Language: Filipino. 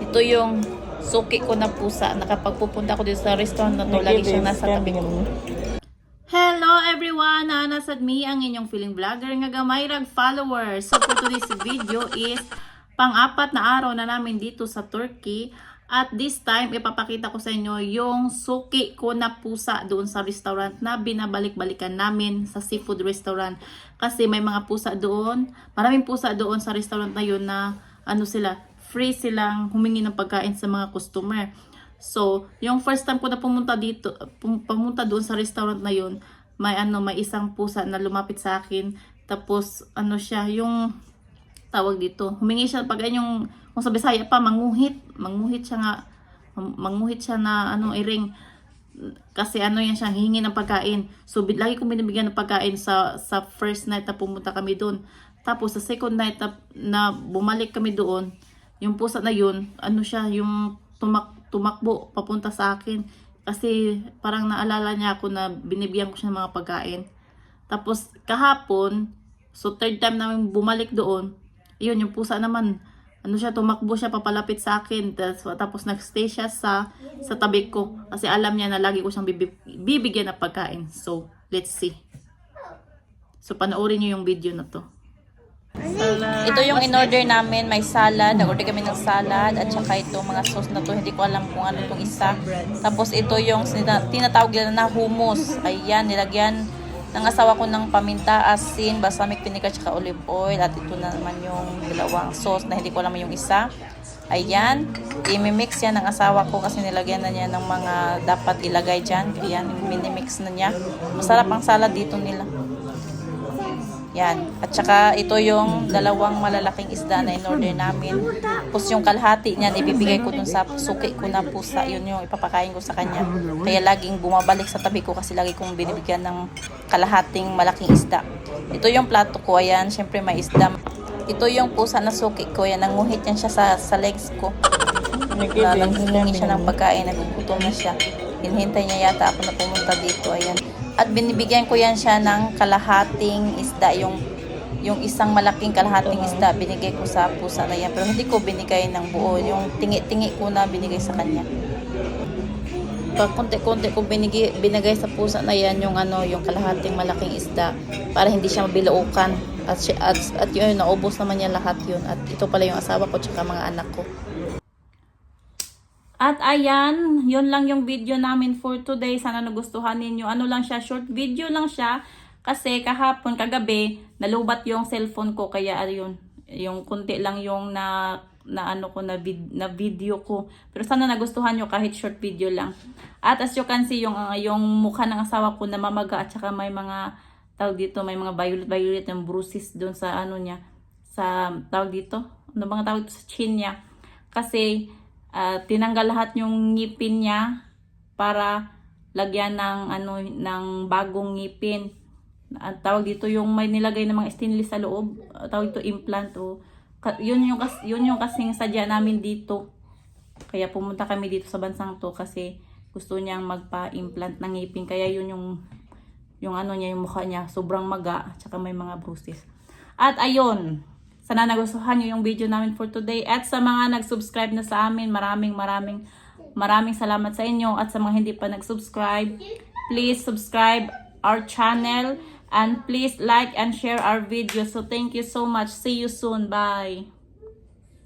Ito yung suki ko na pusa. Nakapagpupunta ko dito sa restaurant na to, lagi siyang nasa tabi ko. Hello everyone! Naanasad me ang inyong feeling vlogger nga gamayrag followers. So for today's video is pang-apat na araw na namin dito sa Turkey. At this time, ipapakita ko sa inyo yung suki ko na pusa doon sa restaurant na binabalik-balikan namin sa seafood restaurant. Kasi may mga pusa doon, maraming pusa doon sa restaurant na yun na free silang humingi ng pagkain sa mga customer. So, yung first time ko na pumunta doon sa restaurant na yun, may isang pusa na lumapit sa akin. Tapos, yung tawag dito, humingi siya yung kung sa Bisaya pa, manguhit siya na iring. Kasi yan siya, hihingi ng pagkain. So, lagi kong binibigyan ng pagkain sa first night na pumunta kami doon. Tapos, sa second night na bumalik kami doon, yung pusa na yun, yung tumakbo papunta sa akin. Kasi parang naalala niya ako na binibigyan ko siya ng mga pagkain. Tapos kahapon, so third time namin bumalik doon, yun yung pusa naman, tumakbo siya papalapit sa akin. Tapos nagstay siya sa tabi ko. Kasi alam niya na lagi ko siyang bibigyan ng pagkain. So, let's see. So, panoorin niyo yung video na to. Ito yung in-order namin, may salad, nag-order kami ng salad at saka itong mga sauce na to, hindi ko alam kung ano itong isa. Tapos ito yung tinatawag nila na hummus. Ayan, nilagyan ng asawa ko ng paminta, asin, balsamic vinegar at saka olive oil. At ito na naman yung dalawang sauce na hindi ko alam yung isa. Ayan, i-mix yan ng asawa ko kasi nilagyan na niya ng mga dapat ilagay dyan. Ayan, mini-mix na niya. Masarap ang salad dito nila. Yan. At saka ito yung dalawang malalaking isda na in-order namin. Tapos yung kalahati niyan, ibibigay ko dun sa suki ko na pusa. Yun yung ipapakain ko sa kanya. Kaya laging bumabalik sa tabi ko kasi lagi kong binibigyan ng kalahating malaking isda. Ito yung plato ko. Ayan, syempre may isda. Ito yung pusa na suki ko. Ayan, nanguhit yan siya sa legs ko. Naghihingi siya ng pagkain. Nagugutom na siya. Hinihintay niya yata ako na pumunta dito. Ayan. At binibigyan ko yan siya ng kalahating isda, yung isang malaking kalahating isda, binigay ko sa pusa na yan. Pero hindi ko binigay ng buo, yung tingi-tingi ko na binigay sa kanya. Pag konti-konti ko binigay sa pusa na yan, yung kalahating malaking isda, para hindi siya mabilaukan. At yun, naubos naman niya lahat yun. At ito pala yung asawa ko, tsaka mga anak ko. At ayan, yun lang yung video namin for today. Sana nagustuhan ninyo. Lang siya, short video lang siya. Kasi kagabi, nalubat yung cellphone ko. Kaya ayun, yung kunti lang yung na video ko. Pero sana nagustuhan nyo kahit short video lang. At as you can see, yung mukha ng asawa ko na mamaga at saka may mga tawag dito, may mga violet yung bruises doon sa niya. Sa tawag dito, bang tawag dito sa chin niya. Kasi tinanggal lahat yung ngipin niya para lagyan ng bagong ngipin. At tawag dito yung may nilagay ng mga stainless sa loob, tawag dito implant. Yun yung kasing sadya namin dito. Kaya pumunta kami dito sa bansang to kasi gusto niyang magpa-implant ng ngipin. Kaya yun yung mukha niya sobrang maga at saka may mga bruises. At ayun, sana nagustuhan nyo yung video namin for today. At sa mga nag-subscribe na sa amin, maraming salamat sa inyo. At sa mga hindi pa nag-subscribe, please subscribe our channel. And please like and share our video. So thank you so much. See you soon. Bye.